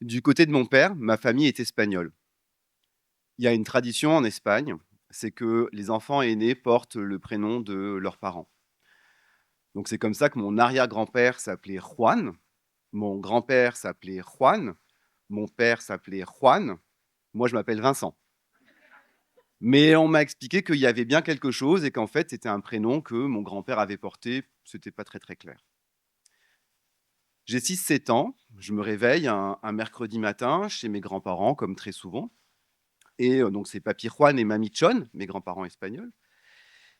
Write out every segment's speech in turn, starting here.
Du côté de mon père, ma famille est espagnole. Il y a une tradition en Espagne, c'est que les enfants aînés portent le prénom de leurs parents. Donc c'est comme ça que mon arrière-grand-père s'appelait Juan, mon grand-père s'appelait Juan, mon père s'appelait Juan, moi je m'appelle Vincent. Mais on m'a expliqué qu'il y avait bien quelque chose et qu'en fait c'était un prénom que mon grand-père avait porté, c'était pas très, très clair. J'ai 6, 7 ans, je me réveille un mercredi matin chez mes grands-parents comme très souvent et donc c'est papy Juan et mamie Chon, mes grands-parents espagnols.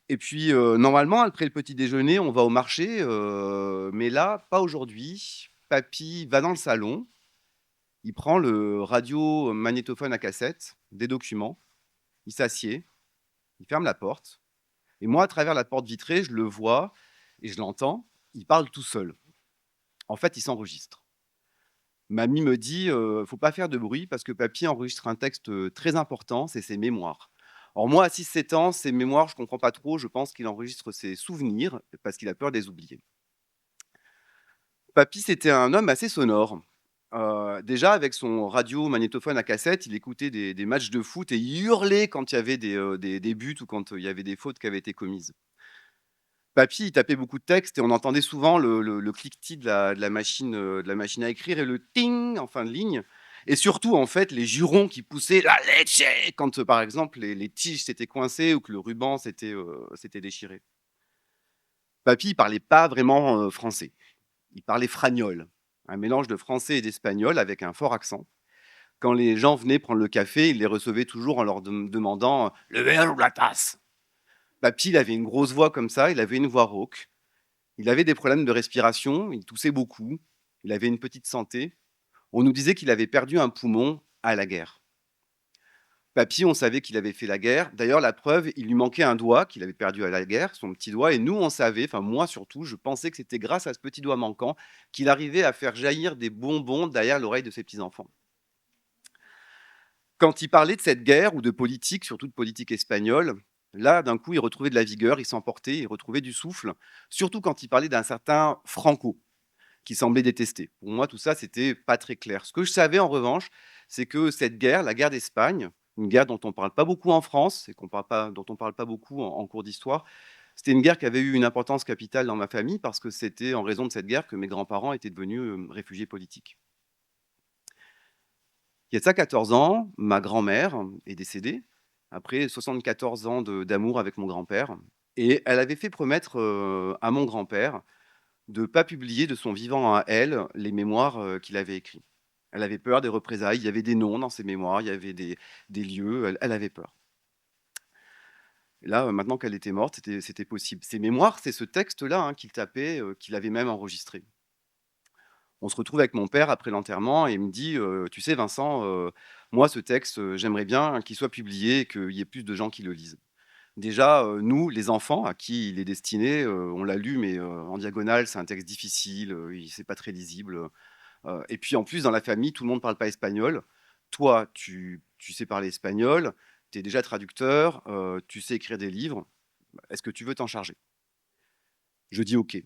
Et puis, normalement, après le petit déjeuner, on va au marché, mais là, pas aujourd'hui. Papy va dans le salon, il prend le radio magnétophone à cassette, des documents, il s'assied, il ferme la porte et moi, à travers la porte vitrée, je le vois et je l'entends, il parle tout seul. En fait, il s'enregistre. Mamie me dit, «Faut pas faire de bruit parce que papy enregistre un texte, très important, c'est ses mémoires». Alors moi, à 6, 7 ans, ses mémoires, je comprends pas trop, je pense qu'il enregistre ses souvenirs parce qu'il a peur de les oublier. Papy, c'était un homme assez sonore. Déjà avec son radio magnétophone à cassette, il écoutait des matchs de foot et il hurlait quand il y avait des buts ou quand, il y avait des fautes qui avaient été commises. Papy, il tapait beaucoup de textes et on entendait souvent le cliquetis de la machine à écrire et le ting en fin de ligne et surtout, en fait, les jurons qui poussaient: «La leche!» quand, par exemple, les tiges s'étaient coincées ou que le ruban s'était déchiré. Papy, il parlait pas vraiment, français. Il parlait fragnole, un mélange de français et d'espagnol avec un fort accent. Quand les gens venaient prendre le café, il les recevait toujours en leur demandant, «Le verre ou la tasse?» Papy, il avait une grosse voix comme ça, il avait une voix rauque. Il avait des problèmes de respiration, il toussait beaucoup, il avait une petite santé. On nous disait qu'il avait perdu un poumon à la guerre. Papy, on savait qu'il avait fait la guerre. D'ailleurs, la preuve, il lui manquait un doigt qu'il avait perdu à la guerre, son petit doigt, et nous, on savait, enfin moi surtout, je pensais que c'était grâce à ce petit doigt manquant qu'il arrivait à faire jaillir des bonbons derrière l'oreille de ses petits-enfants. Quand il parlait de cette guerre ou de politique, surtout de politique espagnole, là, d'un coup, il retrouvait de la vigueur, il s'emportait, il retrouvait du souffle, surtout quand il parlait d'un certain Franco, qui semblait détester. Pour moi, tout ça, c'était pas très clair. Ce que je savais, en revanche, c'est que cette guerre, la guerre d'Espagne, une guerre dont on parle pas beaucoup en France et dont on parle pas beaucoup en cours d'histoire, c'était une guerre qui avait eu une importance capitale dans ma famille parce que c'était en raison de cette guerre que mes grands-parents étaient devenus réfugiés politiques. Il y a de ça 14 ans, ma grand-mère est décédée après 74 ans d'amour avec mon grand-père et elle avait fait promettre à mon grand-père de ne pas publier de son vivant à elle, les mémoires, qu'il avait écrits. Elle avait peur des représailles, il y avait des noms dans ses mémoires, il y avait des lieux, elle avait peur. Et là, maintenant qu'elle était morte, c'était possible. Ses mémoires, c'est ce texte-là, hein, qu'il tapait, qu'il avait même enregistré. On se retrouve avec mon père après l'enterrement et il me dit, «Tu sais Vincent, moi ce texte, j'aimerais bien qu'il soit publié et qu'il y ait plus de gens qui le lisent». Déjà, nous, les enfants à qui il est destiné, on l'a lu mais, en diagonale, c'est un texte difficile, c'est pas très lisible, et puis en plus dans la famille, tout le monde ne parle pas espagnol. Toi, tu sais parler espagnol, tu es déjà traducteur, tu sais écrire des livres. Est-ce que tu veux t'en charger? Je dis: «OK».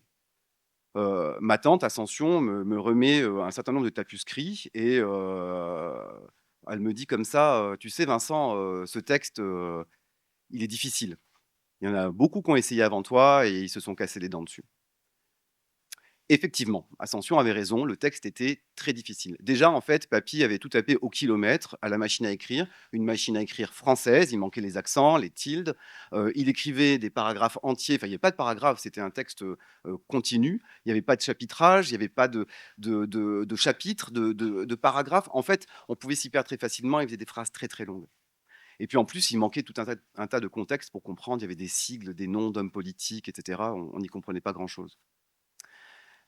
Ma tante Ascension me remet, un certain nombre de tapuscrits et elle me dit comme ça, «Tu sais Vincent, ce texte, il est difficile. Il y en a beaucoup qui ont essayé avant toi et ils se sont cassés les dents dessus». Effectivement, Ascension avait raison, le texte était très difficile. Déjà, en fait, papy avait tout tapé au kilomètre à la machine à écrire, une machine à écrire française, il manquait les accents, les tildes, il écrivait des paragraphes entiers, enfin, il y avait pas de paragraphes, c'était un texte, continu. Il y avait pas de chapitrage, il y avait pas de chapitres, de paragraphes. En fait, on pouvait s'y perdre très facilement, il faisait des phrases très, très longues et puis, en plus, il manquait tout un tas de contexte pour comprendre. Il y avait des sigles, des noms d'hommes politiques et cetera, on n'y comprenait pas grand-chose.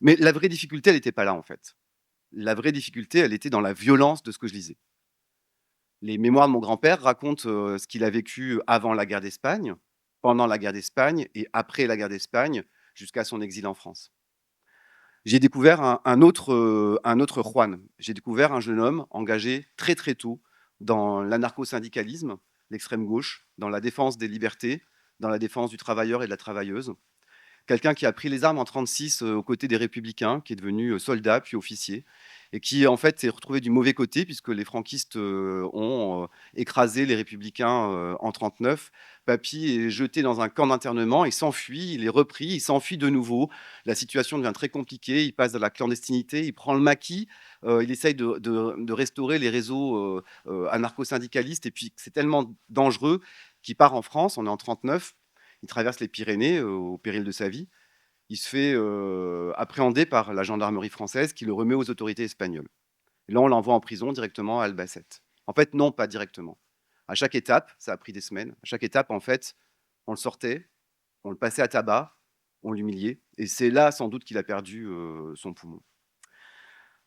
Mais la vraie difficulté, elle était pas là, en fait. La vraie difficulté, elle était dans la violence de ce que je lisais. Les mémoires de mon grand-père racontent, ce qu'il a vécu avant la guerre d'Espagne, pendant la guerre d'Espagne et après la guerre d'Espagne, jusqu'à son exil en France. J'ai découvert un autre Juan. J'ai découvert un jeune homme engagé très, très tôt dans l'anarcho-syndicalisme, l'extrême gauche, dans la défense des libertés, dans la défense du travailleur et de la travailleuse. Quelqu'un qui a pris les armes en 36 aux côtés des républicains, qui est devenu, soldat puis officier et qui, en fait, s'est retrouvé du mauvais côté puisque les franquistes, ont, écrasé les républicains, en 39. Papy est jeté dans un camp d'internement, il s'enfuit, il est repris, il s'enfuit de nouveau. La situation devient très compliquée, il passe dans la clandestinité, il prend le maquis, il essaye de restaurer les réseaux, anarcho-syndicalistes et puis c'est tellement dangereux qu'il part en France, on est en 39, il traverse les Pyrénées, au péril de sa vie. Il se fait, appréhender par la gendarmerie française qui le remet aux autorités espagnoles. Et là, on l'envoie en prison directement à Albacete. En fait, non, pas directement. À chaque étape, ça a pris des semaines, à chaque étape, en fait, on le sortait, on le passait à tabac, on l'humiliait et c'est là, sans doute, qu'il a perdu, son poumon.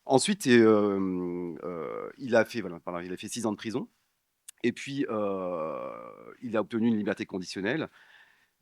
Ensuite il a fait voilà, pardon, il a fait 6 ans de prison et puis, il a obtenu une liberté conditionnelle.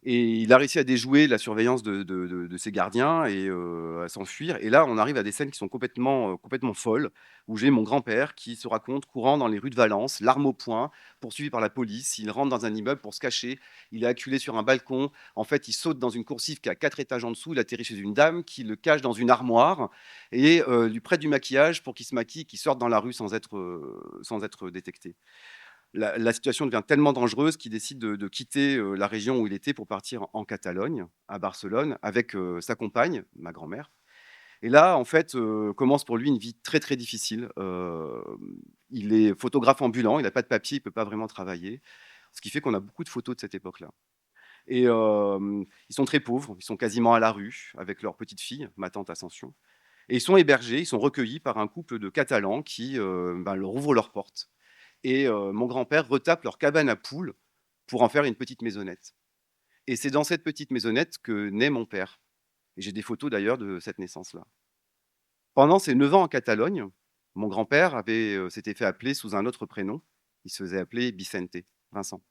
Et il a réussi à déjouer la surveillance de ses gardiens et à s'enfuir et là, on arrive à des scènes qui sont complètement folles, où j'ai mon grand-père qui se raconte courant dans les rues de Valence, l'arme au poing, poursuivi par la police. Il rentre dans un immeuble pour se cacher, il est acculé sur un balcon. En fait, il saute dans une coursive qui a 4 étages en dessous, il atterrit chez une dame qui le cache dans une armoire et lui prête du maquillage pour qu'il se maquille, qu'il sorte dans la rue sans être détecté. La situation devient tellement dangereuse qu'il décide de quitter, la région où il était pour partir en Catalogne, à Barcelone, avec, sa compagne, ma grand-mère. Et là, en fait, commence pour lui une vie très, très difficile. Il est photographe ambulant, il n'a pas de papier, il peut pas vraiment travailler. Ce qui fait qu'on a beaucoup de photos de cette époque-là. Et ils sont très pauvres, ils sont quasiment à la rue avec leur petite fille, ma tante Ascension. Et ils sont hébergés, ils sont recueillis par un couple de Catalans qui, leur ouvrent leurs portes et mon grand-père retape leur cabane à poules pour en faire une petite maisonnette et c'est dans cette petite maisonnette que naît mon père et j'ai des photos d'ailleurs de cette naissance-là. Pendant ses 9 ans en Catalogne, mon grand-père s'était fait appeler sous un autre prénom. Il se faisait appeler Vicente, Vincent.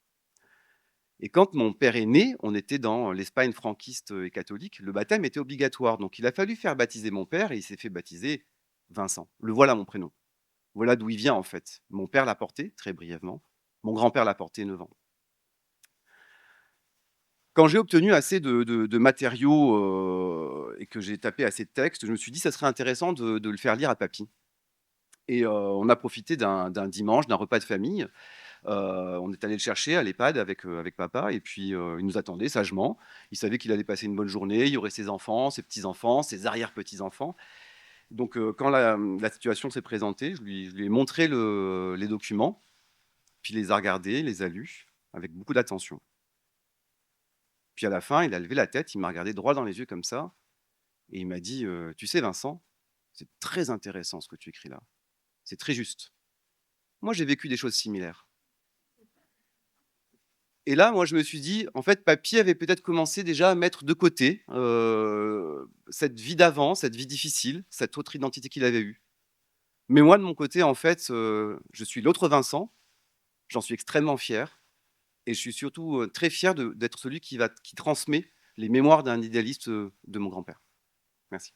Et quand mon père est né, on était dans l'Espagne franquiste, et catholique. Le baptême était obligatoire, donc il a fallu faire baptiser mon père et il s'est fait baptiser Vincent. Le voilà mon prénom. Voilà d'où il vient en fait. Mon père l'a porté, très brièvement. Mon grand-père l'a porté 9 ans. Quand j'ai obtenu assez de matériaux, et que j'ai tapé assez de textes, je me suis dit: «Ça serait intéressant de le faire lire à papy» et on a profité d'un dimanche, d'un repas de famille. On est allé le chercher à l'EHPAD avec papa et puis, il nous attendait sagement. Il savait qu'il allait passer une bonne journée, il y aurait ses enfants, ses petits-enfants, ses arrière-petits-enfants. Donc, quand la situation s'est présentée, je lui ai montré les documents, puis il les a regardés, il les a lus avec beaucoup d'attention. Puis à la fin, il a levé la tête, il m'a regardé droit dans les yeux comme ça et il m'a dit, «Tu sais Vincent, c'est très intéressant ce que tu écris là. C'est très juste. Moi, j'ai vécu des choses similaires». Et là, moi, je me suis dit: «En fait, papy avait peut-être commencé déjà à mettre de côté, cette vie d'avant, cette vie difficile, cette autre identité qu'il avait eue. Mais moi, de mon côté, en fait, je suis l'autre Vincent, j'en suis extrêmement fier et je suis surtout, très fier d'être celui qui transmet les mémoires d'un idéaliste, de mon grand-père». Merci.